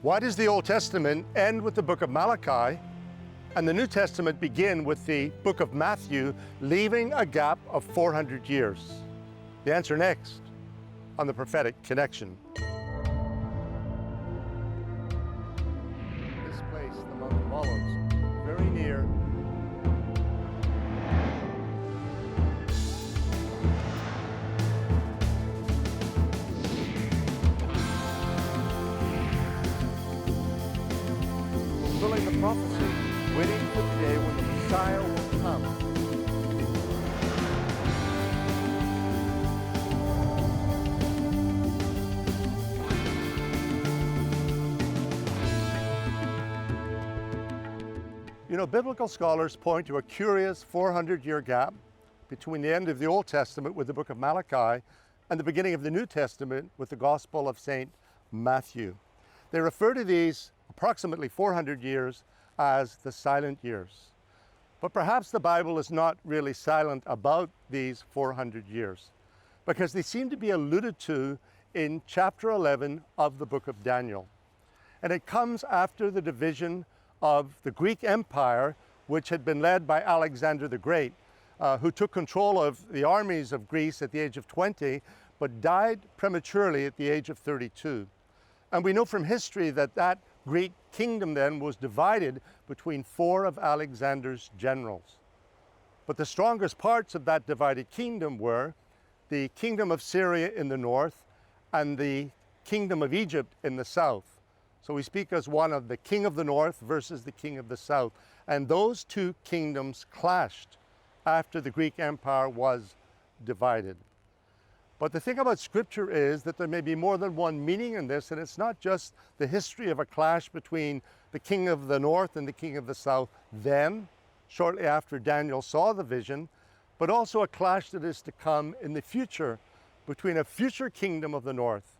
Why does the Old Testament end with the book of Malachi and the New Testament begin with the book of Matthew, leaving a gap of 400 years? The answer next on the Prophetic Connection. This place, the Mount of Olives, very near fulfilling the prophecy, waiting for the day when the Messiah will come. You know, biblical scholars point to a curious 400-year gap between the end of the Old Testament with the book of Malachi and the beginning of the New Testament with the Gospel of St. Matthew. They refer to these approximately 400 years as the silent years. But perhaps the Bible is not really silent about these 400 years, because they seem to be alluded to in chapter 11 of the book of Daniel. And it comes after the division of the Greek Empire, which had been led by Alexander the Great, who took control of the armies of Greece at the age of 20, but died prematurely at the age of 32. And we know from history that that Greek kingdom then was divided between 4 of Alexander's generals. But the strongest parts of that divided kingdom were the kingdom of Syria in the north and the kingdom of Egypt in the south. So we speak as one of the king of the north versus the king of the south. And those two kingdoms clashed after the Greek Empire was divided. But the thing about Scripture is that there may be more than one meaning in this, and it's not just the history of a clash between the king of the north and the king of the south then, shortly after Daniel saw the vision, but also a clash that is to come in the future between a future kingdom of the north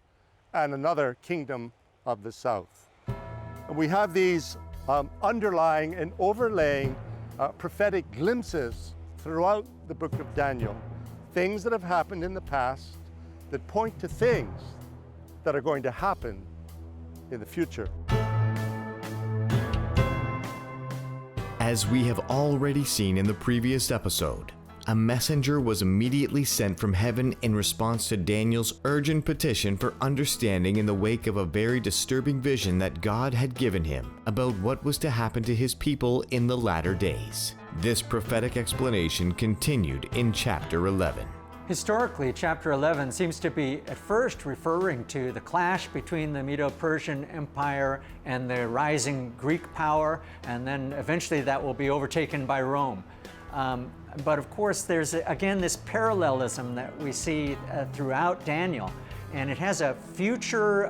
and another kingdom of the south. And we have these underlying and overlaying prophetic glimpses throughout the book of Daniel. Things that have happened in the past that point to things that are going to happen in the future. As we have already seen in the previous episode, a messenger was immediately sent from heaven in response to Daniel's urgent petition for understanding in the wake of a very disturbing vision that God had given him about what was to happen to his people in the latter days. This prophetic explanation continued in chapter 11. Historically, chapter 11 seems to be at first referring to the clash between the Medo-Persian Empire and the rising Greek power, and then eventually that will be overtaken by Rome. But of course, there's again this parallelism that we see throughout Daniel, and it has a future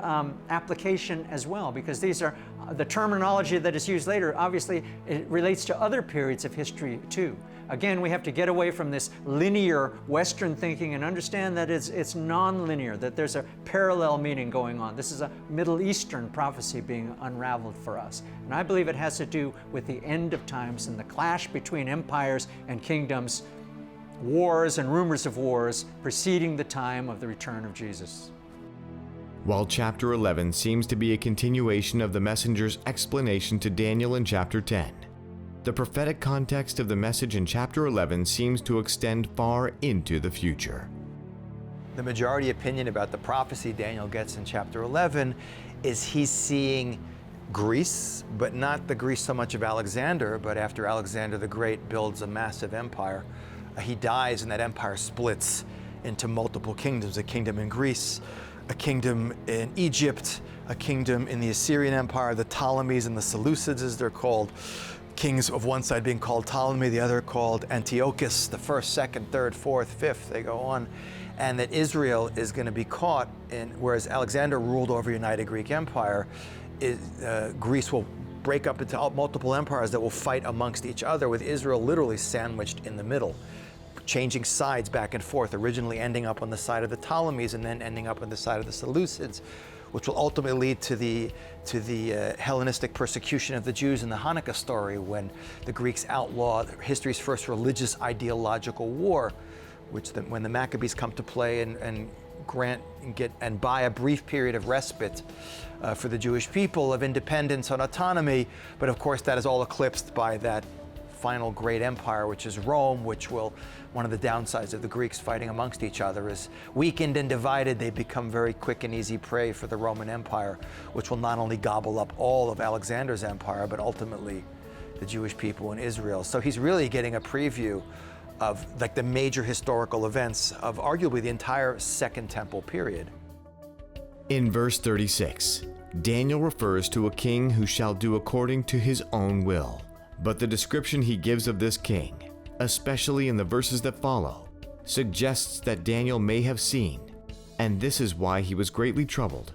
application as well, because these are the terminology that is used later. Obviously, it relates to other periods of history too. Again, we have to get away from this linear Western thinking and understand that it's non-linear, that there's a parallel meaning going on. This is a Middle Eastern prophecy being unraveled for us. And I believe it has to do with the end of times and the clash between empires and kingdoms, wars and rumors of wars preceding the time of the return of Jesus. While chapter 11 seems to be a continuation of the messenger's explanation to Daniel in chapter 10, the prophetic context of the message in chapter 11 seems to extend far into the future. The majority opinion about the prophecy Daniel gets in chapter 11 is he's seeing Greece, but not the Greece so much of Alexander, but after Alexander the Great builds a massive empire, he dies and that empire splits into multiple kingdoms, a kingdom in Greece, a kingdom in Egypt, a kingdom in the Assyrian Empire, the Ptolemies and the Seleucids as they're called, kings of one side being called Ptolemy, the other called Antiochus, the first, second, third, fourth, fifth, they go on. And that Israel is going to be caught in, whereas Alexander ruled over a united Greek empire, Greece will break up into multiple empires that will fight amongst each other, with Israel literally sandwiched in the middle, changing sides back and forth, originally ending up on the side of the Ptolemies and then ending up on the side of the Seleucids, which will ultimately lead to the Hellenistic persecution of the Jews in the Hanukkah story, when the Greeks outlaw history's first religious ideological war, when the Maccabees come to play and grant and buy a brief period of respite for the Jewish people, of independence and autonomy. But of course, that is all eclipsed by that final great empire, which is Rome, which will, one of the downsides of the Greeks fighting amongst each other is weakened and divided, they become very quick and easy prey for the Roman Empire, which will not only gobble up all of Alexander's empire, but ultimately the Jewish people in Israel. So he's really getting a preview of like the major historical events of arguably the entire Second Temple period. In verse 36, Daniel refers to a king who shall do according to his own will. But the description he gives of this king, especially in the verses that follow, suggests that Daniel may have seen, and this is why he was greatly troubled,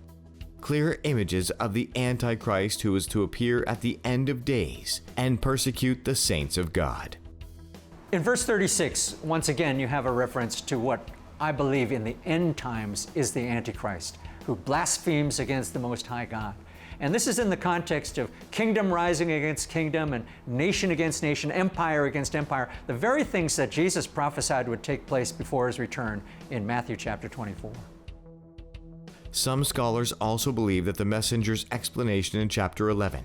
clear images of the Antichrist who is to appear at the end of days and persecute the saints of God. In verse 36, once again, you have a reference to what I believe in the end times is the Antichrist, who blasphemes against the Most High God. And this is in the context of kingdom rising against kingdom and nation against nation, empire against empire, the very things that Jesus prophesied would take place before his return in Matthew chapter 24. Some scholars also believe that the messenger's explanation in chapter 11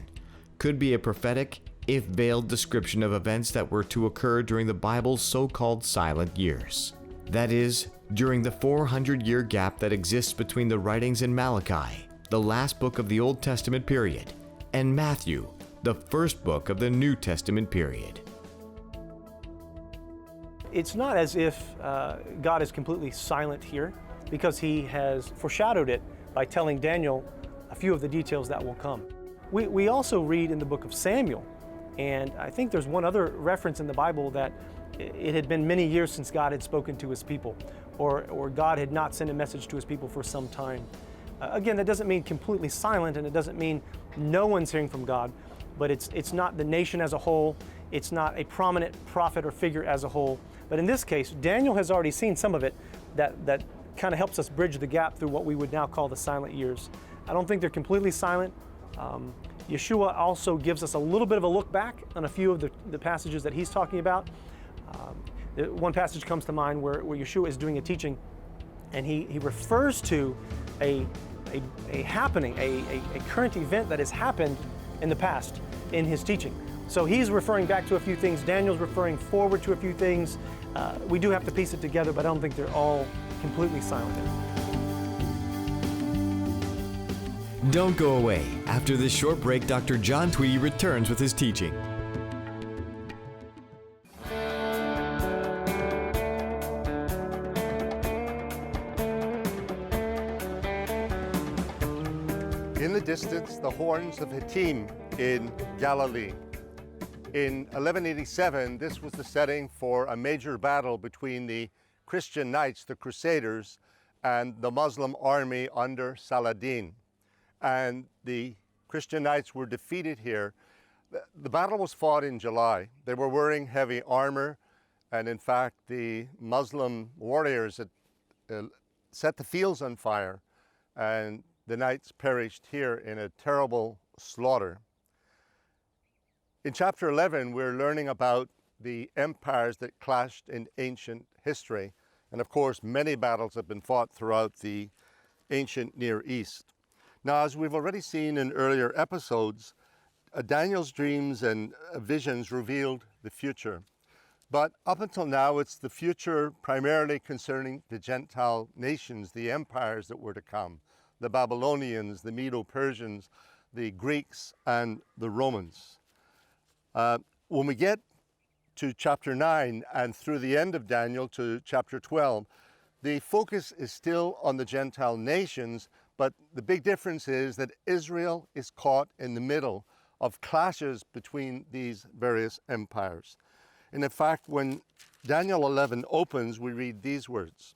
could be a prophetic, if veiled, description of events that were to occur during the Bible's so-called silent years. That is, during the 400-year gap that exists between the writings in Malachi, the last book of the Old Testament period, and Matthew, the first book of the New Testament period. It's not as if God is completely silent here, because he has foreshadowed it by telling Daniel a few of the details that will come. We also read in the book of Samuel, and I think there's one other reference in the Bible that it had been many years since God had spoken to his people, or God had not sent a message to his people for some time. Again, that doesn't mean completely silent, and it doesn't mean no one's hearing from God, but it's not the nation as a whole, it's not a prominent prophet or figure as a whole. But in this case, Daniel has already seen some of it that kind of helps us bridge the gap through what we would now call the silent years. I don't think they're completely silent. Yeshua also gives us a little bit of a look back on a few of the passages that he's talking about. One passage comes to mind where Yeshua is doing a teaching, and he refers to a happening, a current event that has happened in the past in his teaching. So he's referring back to a few things, Daniel's referring forward to a few things. We do have to piece it together, but I don't think they're all completely silent. Don't go away. After this short break, Dr. John Tweedy returns with his teaching. In the distance, the horns of Hittim in Galilee. In 1187, this was the setting for a major battle between the Christian knights, the Crusaders, and the Muslim army under Saladin. And the Christian knights were defeated here. The battle was fought in July. They were wearing heavy armor, and in fact, the Muslim warriors had set the fields on fire, and the knights perished here in a terrible slaughter. In chapter 11, we're learning about the empires that clashed in ancient history. And of course, many battles have been fought throughout the ancient Near East. Now, as we've already seen in earlier episodes, Daniel's dreams and visions revealed the future. But up until now, it's the future primarily concerning the Gentile nations, the empires that were to come, the Babylonians, the Medo-Persians, the Greeks, and the Romans. When we get to chapter 9 and through the end of Daniel to chapter 12, the focus is still on the Gentile nations, but the big difference is that Israel is caught in the middle of clashes between these various empires. And in fact, when Daniel 11 opens, we read these words.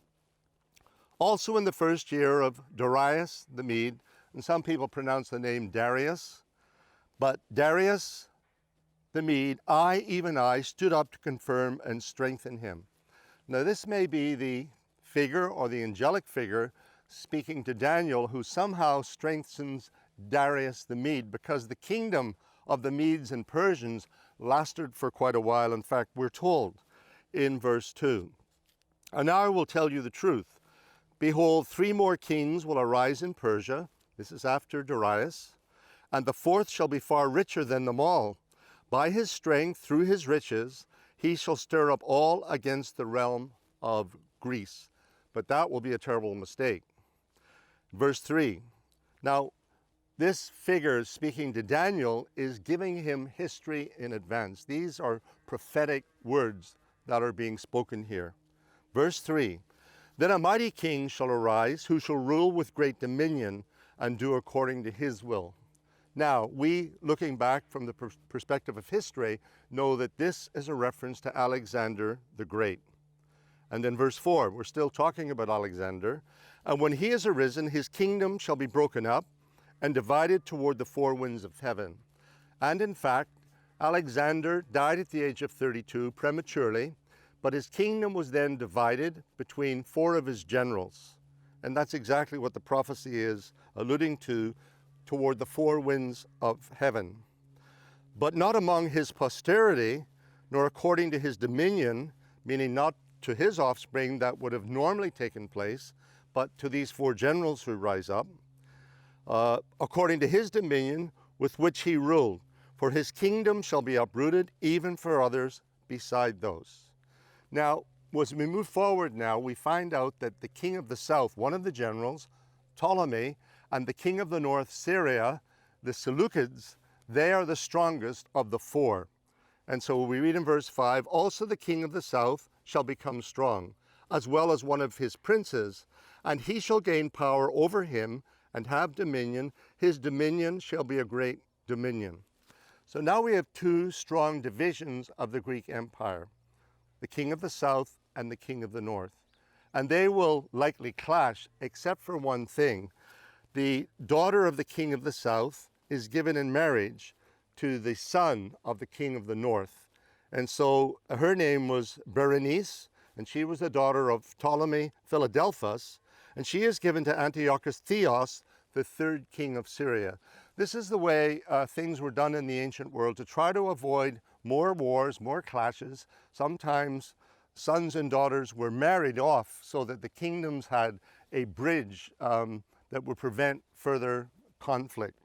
Also in the first year of Darius the Mede, and some people pronounce the name Darius, but Darius the Mede, even I, stood up to confirm and strengthen him. Now this may be the figure or the angelic figure speaking to Daniel, who somehow strengthens Darius the Mede, because the kingdom of the Medes and Persians lasted for quite a while. In fact, we're told in verse 2, and now I will tell you the truth. Behold, 3 more kings will arise in Persia. This is after Darius. And the 4th shall be far richer than them all. By his strength, through his riches, he shall stir up all against the realm of Greece. But that will be a terrible mistake. Verse 3. Now, this figure speaking to Daniel is giving him history in advance. These are prophetic words that are being spoken here. Verse 3. Then a mighty king shall arise, who shall rule with great dominion and do according to his will. Now, we, looking back from the perspective of history, know that this is a reference to Alexander the Great. And then verse 4, we're still talking about Alexander. And when he is arisen, his kingdom shall be broken up and divided toward the 4 winds of heaven. And in fact, Alexander died at the age of 32 prematurely, but his kingdom was then divided between 4 of his generals. And that's exactly what the prophecy is alluding to, toward the 4 winds of heaven. But not among his posterity, nor according to his dominion, meaning not to his offspring that would have normally taken place, but to these 4 generals who rise up, according to his dominion with which he ruled. For his kingdom shall be uprooted, even for others beside those. Now, as we move forward now, we find out that the king of the south, one of the generals, Ptolemy, and the king of the north, Syria, the Seleucids, they are the strongest of the 4. And so we read in verse 5, also the king of the south shall become strong, as well as one of his princes, and he shall gain power over him and have dominion. His dominion shall be a great dominion. So now we have 2 strong divisions of the Greek Empire, the king of the south and the king of the north. And they will likely clash, except for one thing. The daughter of the king of the south is given in marriage to the son of the king of the north. And so her name was Berenice, and she was the daughter of Ptolemy Philadelphus, and she is given to Antiochus Theos, the 3rd king of Syria. This is the way things were done in the ancient world to try to avoid more wars, more clashes. Sometimes sons and daughters were married off so that the kingdoms had a bridge that would prevent further conflict.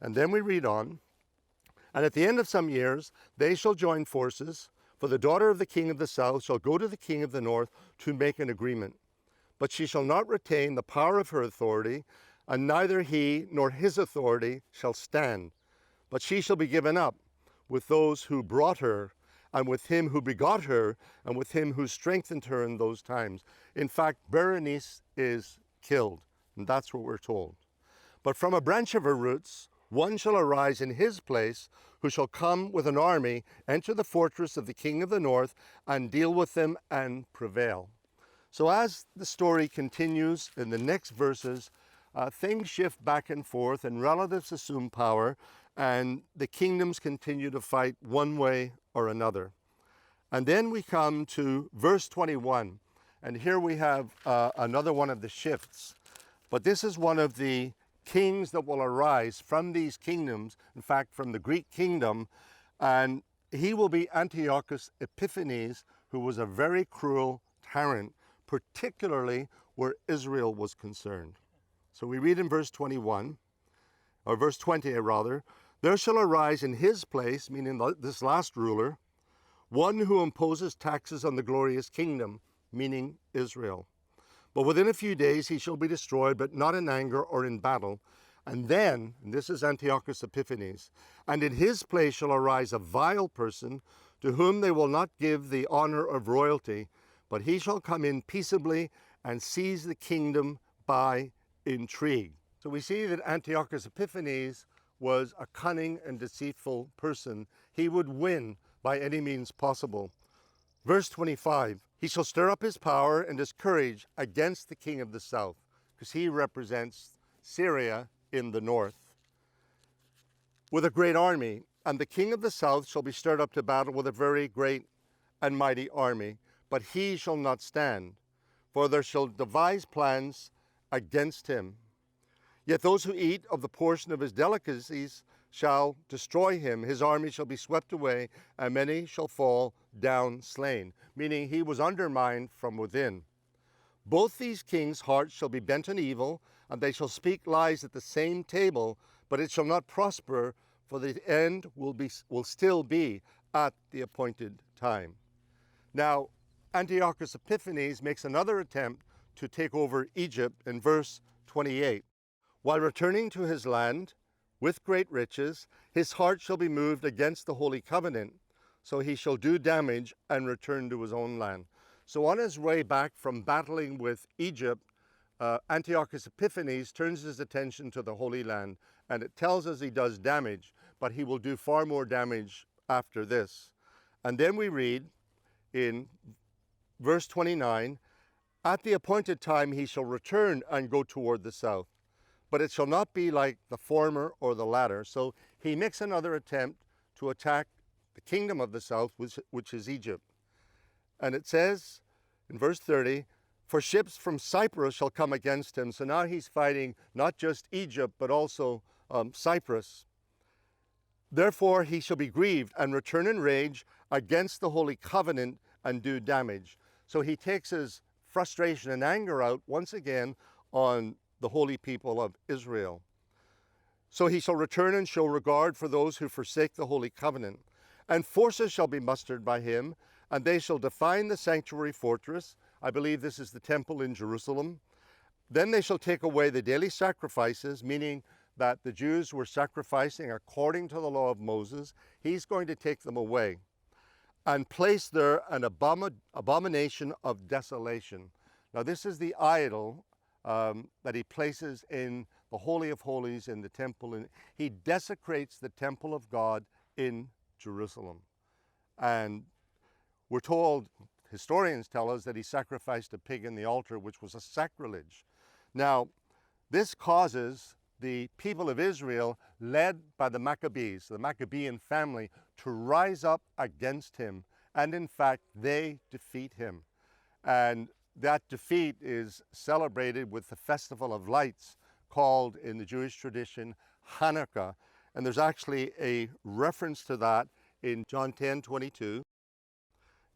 And then we read on, and at the end of some years, they shall join forces, for the daughter of the king of the south shall go to the king of the north to make an agreement. But she shall not retain the power of her authority, and neither he nor his authority shall stand. But she shall be given up with those who brought her, and with him who begot her, and with him who strengthened her in those times. In fact, Berenice is killed, and that's what we're told. But from a branch of her roots, one shall arise in his place, who shall come with an army, enter the fortress of the king of the north, and deal with them and prevail. So as the story continues in the next verses, things shift back and forth, and relatives assume power, and the kingdoms continue to fight one way or another. And then we come to verse 21, and here we have another one of the shifts. But this is one of the kings that will arise from these kingdoms, in fact, from the Greek kingdom, and he will be Antiochus Epiphanes, who was a very cruel tyrant, particularly where Israel was concerned. So we read in verse 21, or verse 20 rather, there shall arise in his place, meaning this last ruler, one who imposes taxes on the glorious kingdom, meaning Israel. But within a few days he shall be destroyed, but not in anger or in battle. And then, and this is Antiochus Epiphanes, and in his place shall arise a vile person, to whom they will not give the honor of royalty, but he shall come in peaceably and seize the kingdom by intrigue. So we see that Antiochus Epiphanes was a cunning and deceitful person. He would win by any means possible. Verse 25, he shall stir up his power and his courage against the king of the south, because he represents Syria in the north, with a great army. And the king of the south shall be stirred up to battle with a very great and mighty army, but he shall not stand, for there shall devise plans against him. Yet those who eat of the portion of his delicacies shall destroy him. His army shall be swept away, and many shall fall down slain, meaning he was undermined from within. Both these kings' hearts shall be bent on evil, and they shall speak lies at the same table, but it shall not prosper, for the end will still be at the appointed time. Now, Antiochus Epiphanes makes another attempt to take over Egypt in verse 28. While returning to his land with great riches, his heart shall be moved against the holy covenant, so he shall do damage and return to his own land. So on his way back from battling with Egypt, Antiochus Epiphanes turns his attention to the Holy Land, and it tells us he does damage, but he will do far more damage after this. And then we read in verse 29, at the appointed time he shall return and go toward the south, but it shall not be like the former or the latter. So he makes another attempt to attack the kingdom of the south, which is Egypt. And it says in verse 30, for ships from Cyprus shall come against him. So now he's fighting not just Egypt, but also Cyprus. Therefore he shall be grieved and return in rage against the holy covenant and do damage. So he takes his frustration and anger out once again on the holy people of Israel. So he shall return and show regard for those who forsake the holy covenant. And forces shall be mustered by him, and they shall define the sanctuary fortress. I believe this is the temple in Jerusalem. Then they shall take away the daily sacrifices, meaning that the Jews were sacrificing according to the law of Moses. He's going to take them away and place there an abomination of desolation. Now this is the idol that he places in the Holy of Holies in the temple. And he desecrates the temple of God in Jerusalem. And we're told, historians tell us, that he sacrificed a pig in the altar, which was a sacrilege. Now, this causes the people of Israel, led by the Maccabees, the Maccabean family, to rise up against him. And in fact, they defeat him. And that defeat is celebrated with the Festival of Lights, called in the Jewish tradition Hanukkah. And there's actually a reference to that in John 10:22.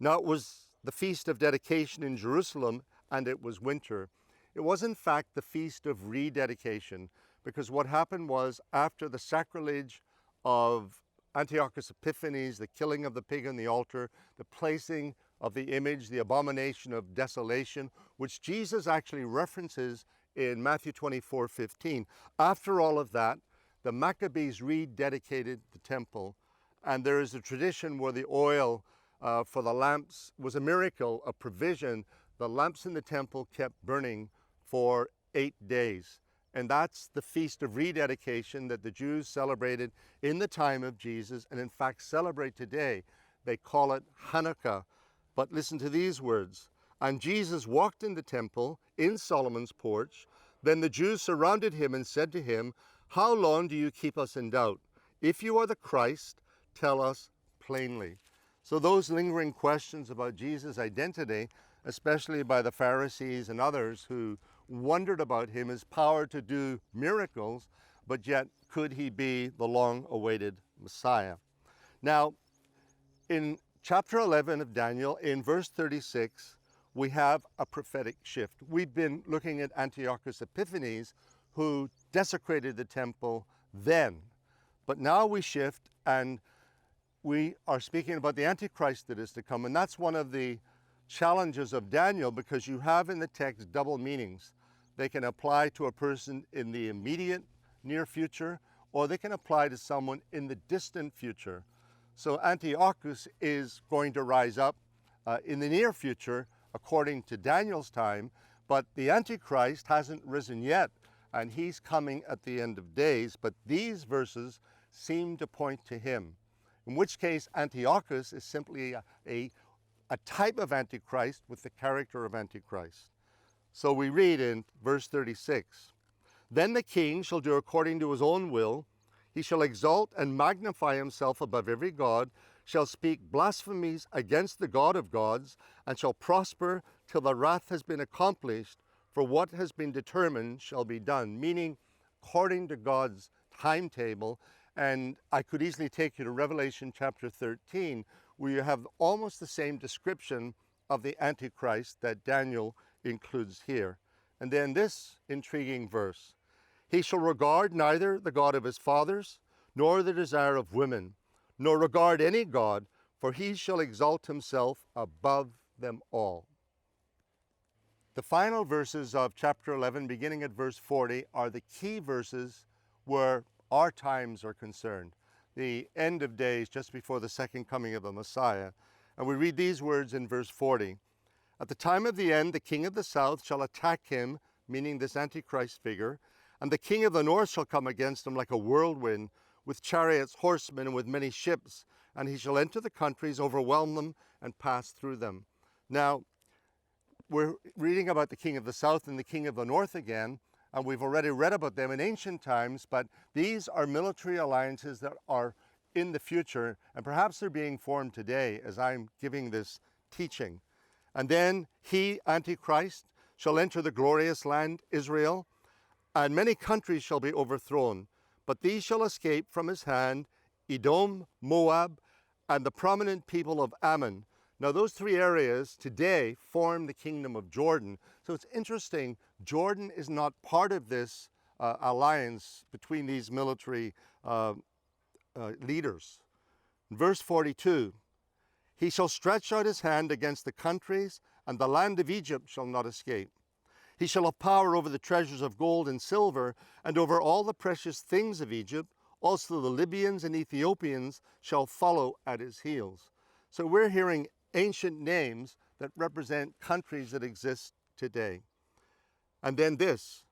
Now it was the Feast of Dedication in Jerusalem, and it was winter. It was in fact the Feast of Rededication, because what happened was, after the sacrilege of Antiochus Epiphanes, the killing of the pig on the altar, the placing of the image, the abomination of desolation, which Jesus actually references in Matthew 24:15. After all of that, the Maccabees rededicated the temple, and there is a tradition where the oil for the lamps was a miracle, a provision. The lamps in the temple kept burning for 8 days. And that's the Feast of Rededication that the Jews celebrated in the time of Jesus, and in fact celebrate today. They call it Hanukkah. But listen to these words. And Jesus walked in the temple in Solomon's porch. Then the Jews surrounded him and said to him, how long do you keep us in doubt? If you are the Christ, tell us plainly. So those lingering questions about Jesus' identity, especially by the Pharisees and others who wondered about him, his power to do miracles, but yet could he be the long-awaited Messiah? Now, in chapter 11 of Daniel, in verse 36, we have a prophetic shift. We've been looking at Antiochus Epiphanes, who desecrated the temple then. But now we shift, and we are speaking about the Antichrist that is to come. And that's one of the challenges of Daniel, because you have in the text double meanings. They can apply to a person in the immediate near future, or they can apply to someone in the distant future. So Antiochus is going to rise up in the near future, according to Daniel's time, but the Antichrist hasn't risen yet, and he's coming at the end of days. But these verses seem to point to him, in which case Antiochus is simply a type of Antichrist with the character of Antichrist. So we read in verse 36, then the king shall do according to his own will. He shall exalt and magnify himself above every god, shall speak blasphemies against the God of gods, and shall prosper till the wrath has been accomplished, for what has been determined shall be done, meaning according to God's timetable. And I could easily take you to Revelation chapter 13, where you have almost the same description of the Antichrist that Daniel includes here. And then this intriguing verse, he shall regard neither the God of his fathers, nor the desire of women, nor regard any God, for he shall exalt himself above them all. The final verses of chapter 11, beginning at verse 40, are the key verses where our times are concerned. The end of days just before the second coming of the Messiah. And we read these words in verse 40. At the time of the end, the king of the south shall attack him, meaning this Antichrist figure, and the king of the north shall come against him like a whirlwind, with chariots, horsemen, and with many ships, and he shall enter the countries, overwhelm them, and pass through them. Now, we're reading about the king of the south and the king of the north again, and we've already read about them in ancient times, but these are military alliances that are in the future, and perhaps they're being formed today as I'm giving this teaching. And then he, Antichrist, shall enter the glorious land, Israel, and many countries shall be overthrown, but these shall escape from his hand, Edom, Moab, and the prominent people of Ammon. Now those three areas today form the kingdom of Jordan. So it's interesting, Jordan is not part of this alliance between these military leaders. In verse 42, he shall stretch out his hand against the countries, and the land of Egypt shall not escape. He shall have power over the treasures of gold and silver, and over all the precious things of Egypt. Also the Libyans and Ethiopians shall follow at his heels. So we're hearing ancient names that represent countries that exist today. And then this,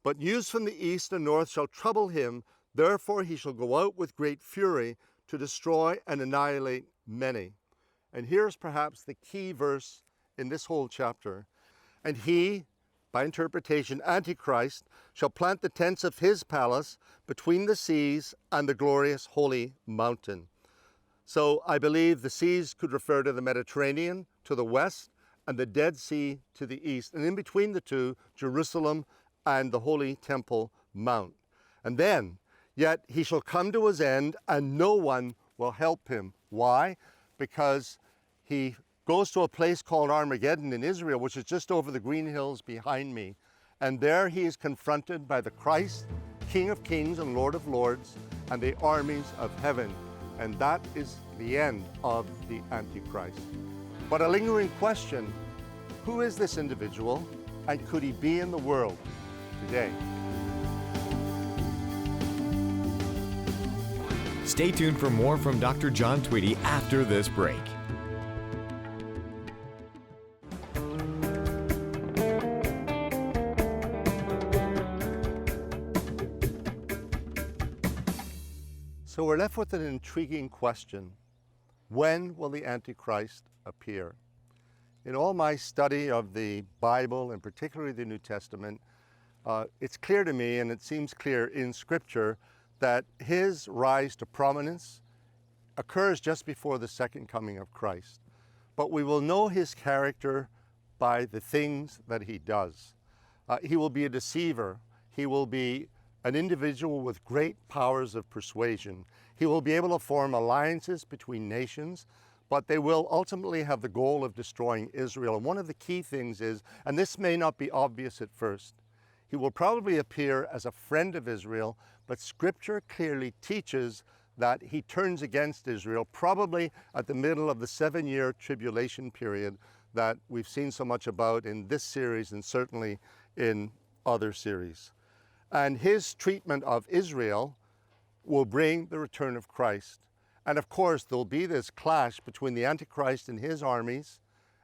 but news from the east and north shall trouble him, therefore he shall go out with great fury to destroy and annihilate many. And here's perhaps the key verse in this whole chapter. And he, by interpretation, Antichrist, shall plant the tents of his palace between the seas and the glorious holy mountain. So I believe the seas could refer to the Mediterranean to the west and the Dead Sea to the east. And in between the two, Jerusalem and the Holy Temple Mount. And then, yet he shall come to his end, and no one will help him. Why? Because he goes to a place called Armageddon in Israel, which is just over the green hills behind me. And there he is confronted by the Christ, King of Kings and Lord of Lords, and the armies of heaven. And that is the end of the Antichrist. But a lingering question, who is this individual, and could he be in the world today? Stay tuned for more from Dr. John Tweedy after this break. So we're left with an intriguing question. When will the Antichrist appear? In all my study of the Bible, and particularly the New Testament, it's clear to me, and it seems clear in Scripture, that his rise to prominence occurs just before the second coming of Christ. But we will know his character by the things that he does. He will be a deceiver. He will be an individual with great powers of persuasion. He will be able to form alliances between nations, but they will ultimately have the goal of destroying Israel. And one of the key things is, and this may not be obvious at first, he will probably appear as a friend of Israel, but Scripture clearly teaches that he turns against Israel, probably at the middle of the 7-year tribulation period that we've seen so much about in this series and certainly in other series. And his treatment of Israel will bring the return of Christ. And of course, there'll be this clash between the Antichrist and his armies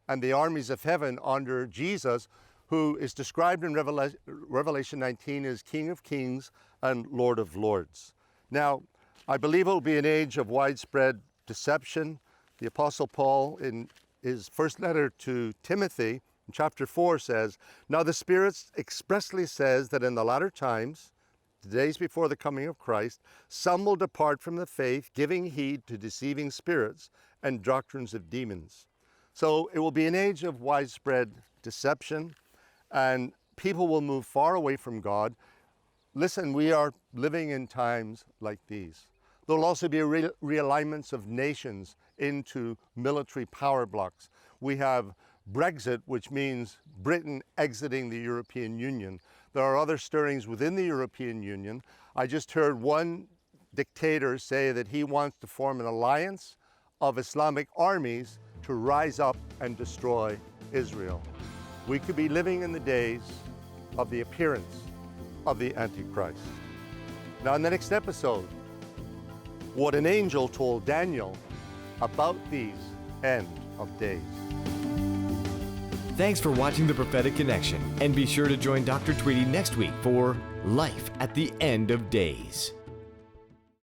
and the armies of heaven under Jesus, who is described in Revelation 19 as King of Kings and Lord of Lords. Now, I believe it will be an age of widespread deception. The Apostle Paul, in his first letter to Timothy, in chapter 4 says, "Now the Spirit expressly says that in the latter times, the days before the coming of Christ, some will depart from the faith, giving heed to deceiving spirits and doctrines of demons." So it will be an age of widespread deception, and people will move far away from God. Listen, we are living in times like these. There'll also be realignments of nations into military power blocks. We have Brexit, which means Britain exiting the European Union. There are other stirrings within the European Union. I just heard one dictator say that he wants to form an alliance of Islamic armies to rise up and destroy Israel. We could be living in the days of the appearance of the Antichrist. Now, in the next episode, what an angel told Daniel about these end of days. Thanks for watching The Prophetic Connection, and be sure to join Dr. Tweedy next week for Life at the End of Days.